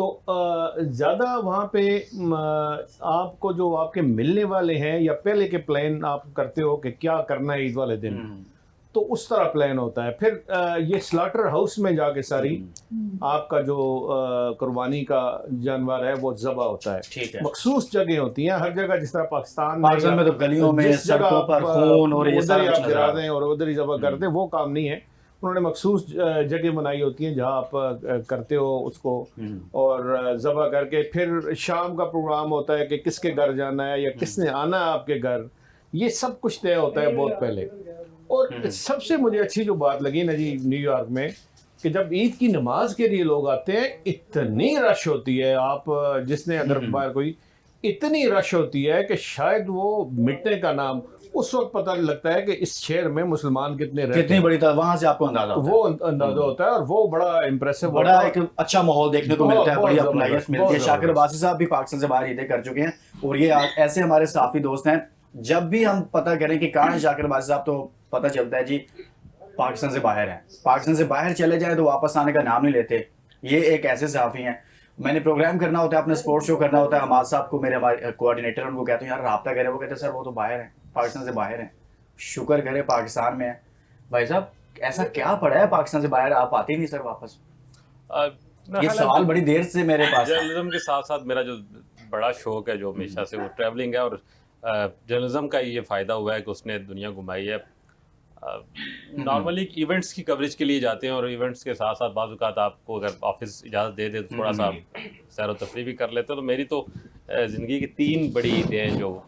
تو زیادہ وہاں پہ آپ کو جو آپ کے ملنے والے ہیں یا پہلے کے پلان آپ کرتے ہو کہ کیا کرنا ہے عید والے دن، تو اس طرح پلان ہوتا ہے. پھر یہ سلاٹر ہاؤس میں جا کے ساری آپ کا جو قربانی کا جانور ہے وہ ذبح ہوتا ہے. ٹھیک ہے. مخصوص جگہ ہوتی ہیں ہر جگہ، جس طرح پاکستان میں تو گلیوں میں سڑکوں پر خون اور یہ سارا آپ گرا دیں اور ادھر ہی ذبح کر دیں، وہ کام نہیں ہے. انہوں نے مخصوص جگہ بنائی ہوتی ہیں جہاں آپ کرتے ہو اس کو، اور ذبح کر کے پھر شام کا پروگرام ہوتا ہے کہ کس کے گھر جانا ہے یا کس نے آنا ہے آپ کے گھر. یہ سب کچھ طے ہوتا ہے بہت پہلے. اور سب سے مجھے اچھی جو بات لگی نا جی نیو یارک میں، کہ جب عید کی نماز کے لیے لوگ آتے ہیں اتنی رش ہوتی ہے، آپ جس نے اگر باہر کوئی، اتنی رش ہوتی ہے کہ شاید وہ مٹنے کا نام اس وقت پتہ لگتا ہے کہ اس شہر میں مسلمان کتنے رہتے ہیں، کتنی بڑی طرح وہاں سے آپ کو اندازہ ہوتا ہے. وہ اندازہ ہوتا ہے. اور وہ بڑا امپریسو، بڑا ایک اچھا ماحول دیکھنے کو ملتا ہے، بڑی بہت اپنائیت ملتی ہے. شاکر عباسی صاحب بھی پاکستان سے باہر عیدیں کر چکے ہیں، اور یہ ایسے ہمارے صحافی دوست ہیں، جب بھی ہم پتہ کریں کہ کہاں ہیں شاکر عباسی صاحب تو پتہ چلتا ہے جی پاکستان سے باہر ہیں. پاکستان سے باہر چلے جائیں تو واپس آنے کا نام نہیں لیتے. یہ ایک ایسے صحافی ہیں. میں نے پروگرام کرنا ہوتا ہے، اپنا اسپورٹ شو کرنا ہوتا ہے، حماد صاحب کو، میرے ہمارے کوآرڈینیٹر، ان کو کہتے ہیں یار رابطہ کریں. وہ کہتے ہیں سر وہ تو باہر ہیں، پاکستان سے باہر ہیں. شکر کرے پاکستان میں ہیں. بھائی صاحب ایسا کیا پڑا ہے پاکستان سے باہر آپ آتے ہی نہیں سر واپس؟ یہ سوال بڑی دیر سے میرے پاس. جرنلزم کے ساتھ ساتھ میرا جو بڑا شوق ہے جو ہمیشہ سے وہ ٹریولنگ ہے، اور جرنلزم کا یہ فائدہ ہوا ہے کہ اس نے دنیا گھمائی ہے. نارملی ایونٹس کی کوریج کے لیے جاتے ہیں، اور ایونٹس کے ساتھ ساتھ بعض اوقات آپ کو اگر آفس اجازت دے دے تو تھوڑا سا سیر و تفریح بھی کر لیتے ہیں. تو میری تو زندگی کی 3 بڑی عیدیں ہیں جو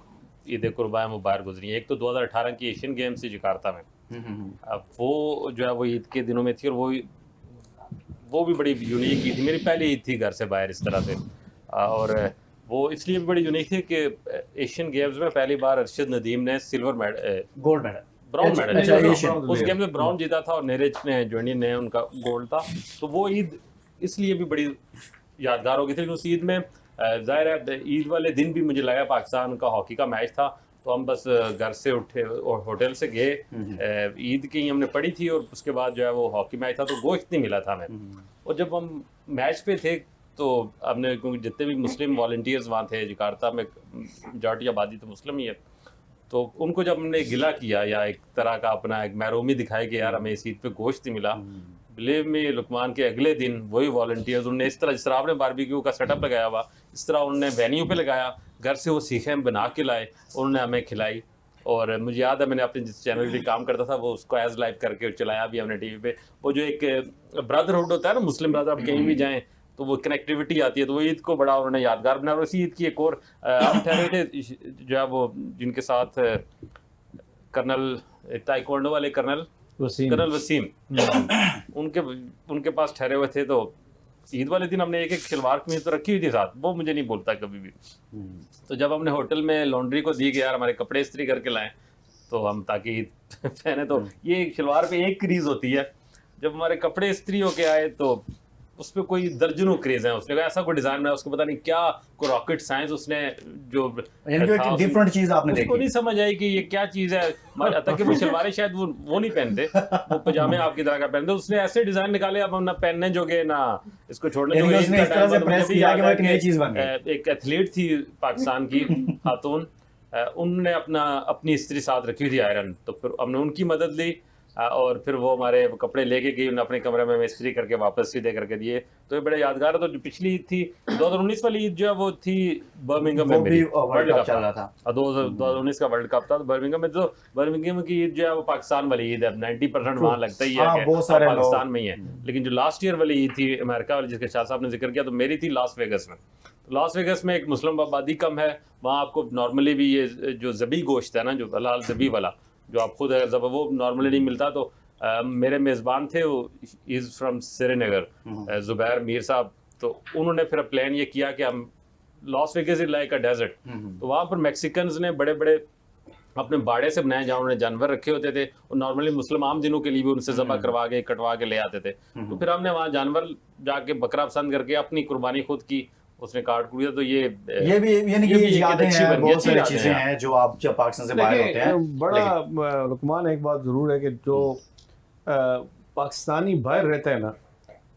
عید قربان مبارک گزری ہیں. ایک تو 2018 کی ایشین گیمز تھی جکارتا میں، اب وہ جو ہے وہ عید کے دنوں میں تھی، اور وہ بھی بڑی یونیک عید تھی. میری پہلی عید تھی گھر سے باہر اس طرح سے، اور وہ اس لیے بھی بڑی یونیک تھی کہ ایشین گیمز میں پہلی بار ارشد ندیم نے گولڈ میڈل، براؤن میڈل اس گیم میں براؤن جیتا تھا، اور نیرج نے جوینی نے ان کا گولڈ تھا. تو وہ عید اس لیے بھی بڑی یادگار ہو گئی تھی. اس عید میں ظاہر ہے عید والے دن بھی مجھے لگا پاکستان کا ہاکی کا میچ تھا، تو ہم بس گھر سے اٹھے اور ہوٹل سے گئے، عید کی ہم نے پڑھی تھی، اور اس کے بعد جو ہے وہ ہاکی میچ تھا تو گوشت نہیں ملا تھا ہمیں. اور جب ہم میچ پہ تھے تو ہم نے، کیونکہ جتنے بھی مسلم والنٹیئرز وہاں تھے، جکارتا میں میجارٹی آبادی تو مسلم ہی ہے، تو ان کو جب ہم نے گلہ کیا یا ایک طرح کا اپنا ایک محرومی دکھائی کہ یار ہمیں اس عید پہ گوشت نہیں ملا، بلیو میں لقمان کے اگلے دن وہی والنٹیئرز انہوں نے اس طرح، جس طرح آپ نے باربیکیو کا سیٹ اپ لگایا ہوا، اس طرح انہوں نے وینیو پہ لگایا، گھر سے وہ سیخیں بنا کے لائے، انہوں نے ہمیں کھلائی. اور مجھے یاد ہے میں نے اپنے جس چینل پہ کام کرتا تھا وہ اس کو ایز لائیو کر کے چلایا بھی ہم نے ٹی وی پہ. وہ جو ایک برادرہڈ ہوتا ہے نا مسلم برادر، آپ کہیں بھی جائیں تو وہ کنیکٹیوٹی آتی ہے، تو وہ عید کو بڑا انہوں نے یادگار بنایا. اور اسی عید کی ایک اور ہم ٹھہرے تھے جو ہے وہ جن کے ساتھ کرنل تائیکوانڈو والے کرنل وسیم ان کے پاس ٹھہرے ہوئے تھے. تو عید والے دن ہم نے ایک شلوار قمیض تو رکھی ہوئی تھی ساتھ، وہ مجھے نہیں بولتا کبھی بھی. تو جب ہم نے ہوٹل میں لانڈری کو دی کہ یار ہمارے کپڑے استری کر کے لائیں تو ہم تاکہ عید پہنے، تو یہ شلوار پہ ایک کریز ہوتی ہے. جب ہمارے کپڑے استری ہو کے آئے تو اس پہ کوئی درجنوں کریز ہیں. اس نے ایسا کوئی ڈیزائن بنایا، اس کو پتہ نہیں کیا کوئی راکٹ سائنس اس نے جو ڈفرنٹ چیز آپ نے دیکھی، اس کو نہیں سمجھ آئی کہ یہ کیا چیز ہے. حتیٰ کہ وہ شلواریں شاید وہ نہیں پہنتے، وہ پجامے آپ کی طرح کا پہنتے. اس نے ایسے ڈیزائن نکالے اب ہم نہ پہننے جوگے نہ اس کو چھوڑنے جوگے. ایک ایتھلیٹ تھی پاکستان کی خاتون، انہوں نے اپنی استری ساتھ رکھی تھی آئرن، تو پھر ہم نے ان کی مدد لی، اور پھر وہ ہمارے کپڑے لے کے گئی، انہوں نے اپنے کمرے میں استری کر کے واپس سیدھے کر کے دیے. تو یہ بڑے یادگار ہے. تو جو پچھلی عید تھی 2019 والی عید جو ہے وہ تھی برمنگھم میں، ورلڈ کپ چل رہا تھا، 2019 کا ورلڈ کپ تھا. تو برمنگھم میں، تو برمنگھم کی عید جو ہے وہ پاکستان والی عید ہے. 90% وہاں لگتا ہی ہے کہ پاکستان میں ہی ہے. لیکن جو لاسٹ ایئر والی عید تھی امریکہ والی جس کے شاہ صاحب نے ذکر کیا، تو میری تھی لاس ویگس میں. لاس ویگس میں ایک مسلم آبادی کم ہے، وہاں آپ کو نارملی بھی یہ جو ذبی گوشت ہے نا، جو حلال ذبی والا جو آپ خود وہ نارملی نہیں ملتا. تو میرے میزبان تھے وہ از فرام سری نگر، زبیر میر صاحب. تو انہوں نے پھر پلان یہ کیا کہ ہم Las Vegas is like a desert, تو وہاں پر میکسیکنز نے بڑے بڑے اپنے باڑے سے بنائے جہاں انہوں نے جانور رکھے ہوتے تھے، اور نارملی مسلم عام دنوں کے لیے بھی ان سے ذبح کروا کے کٹوا کے لے آتے تھے. تو پھر ہم نے وہاں جانور جا کے بکرا پسند کر کے اپنی قربانی خود کی، اس نے کاٹ کیا. تو یہ بھی یعنی کہ یادیں ہیں، بہت ساری چیزیں ہیں جو آپ جب پاکستان سے باہر ہوتے ہیں. بڑا لقمان ایک بات ضرور ہے کہ جو پاکستانی باہر رہتا ہے نا،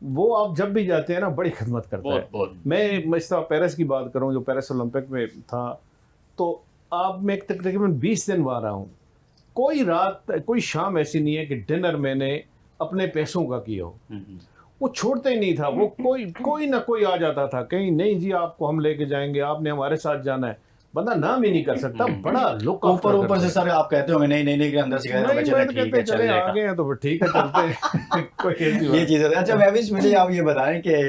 وہ آپ جب بھی جاتے ہیں نا بڑی خدمت کرتا ہے. بہت میں اس طرح پیرس کی بات کروں جو پیرس اولمپک میں تھا تو آپ میں تقریباً 20 دن وہاں رہا ہوں, کوئی رات کوئی شام ایسی نہیں ہے کہ ڈنر میں نے اپنے پیسوں کا کیا ہو. وہ چھوڑتا ہی نہیں تھا, وہ کوئی نہ کوئی آ جاتا تھا کہیں, نہیں جی آپ کو ہم لے کے جائیں گے, آپ نے ہمارے ساتھ جانا ہے, بندہ نام ہی نہیں کر سکتا, بڑا لک اوپر سے سر آپ کہتے ہوں گے نہیں کہ اندر سے کہہ رہے ہیں ٹھیک ہے چلے آ گئے ہیں تو پھر ٹھیک ہے چلتے ہیں. یہ چیز ہے. اچھا مہوش مجھے آپ یہ بتائیں کہ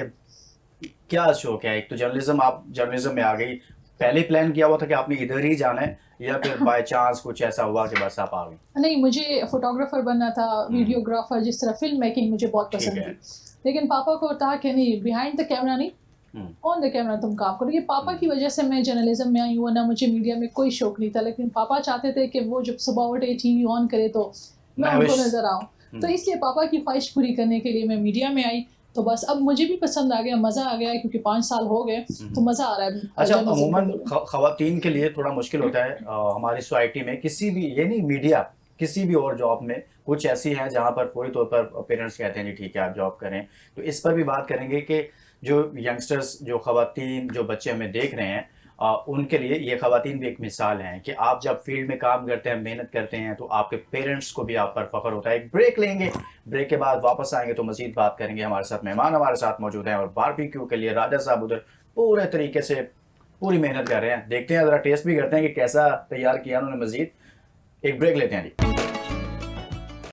کیا شوق ہے, ایک تو جرنلزم, آپ جرنلزم میں آ گئی, پہلے پلان کیا ہوا تھا کہ آپ نے ادھر ہی جانا ہے یا پھر بائی چانس کچھ ایسا ہوا کہ بس آپ آ گئی؟ نہیں, مجھے فوٹوگرافر بننا تھا, ویڈیوگرافر, جس طرح فلم میکنگ مجھے بہت پسند تھی, لیکن پاپا کو تھا کہ نہیں بیہائنڈ دا کیمرہ نہیں, آن دا کیمرہ تم کام کرو. یہ پاپا کی وجہ سے میں جرنلزم میں آئی ہوں, ورنہ مجھے میڈیا میں کوئی شوق نہیں تھا, لیکن پاپا چاہتے تھے کہ وہ جب صبح اٹھے ٹی وی آن کرے تو میں ان کو نظر آؤں, تو اس لیے پاپا کی خواہش پوری کرنے کے لیے میں میڈیا میں آئی. تو بس اب مجھے بھی پسند آ گیا, مزہ آ گیا, کیونکہ 5 سال ہو گئے تو مزہ آ رہا ہے. اچھا عموماً خواتین کے لیے تھوڑا مشکل ہوتا ہے ہماری سوسائٹی میں, کسی بھی یہ نہیں میڈیا, کسی بھی اور جاب میں کچھ ایسی ہے جہاں پر پوری طور پر پیرنٹس کہتے ہیں جی ٹھیک ہے آپ جاب کریں. تو اس پر بھی بات کریں گے کہ جو ینگسٹرز, جو خواتین, جو بچے ہمیں دیکھ رہے ہیں, ان کے لیے یہ خواتین بھی ایک مثال ہیں کہ آپ جب فیلڈ میں کام کرتے ہیں, محنت کرتے ہیں, تو آپ کے پیرنٹس کو بھی آپ پر فخر ہوتا ہے. ایک بریک لیں گے, بریک کے بعد واپس آئیں گے تو مزید بات کریں گے. ہمارے ساتھ مہمان ہمارے ساتھ موجود ہیں, اور باربیکیو کے لیے راجہ صاحب ادھر پورے طریقے سے پوری محنت کر رہے ہیں. دیکھتے ہیں, ذرا ٹیسٹ بھی کرتے ہیں کہ کیسا تیار کیا انہوں نے. مزید ایک بریک لیتے ہیں جی.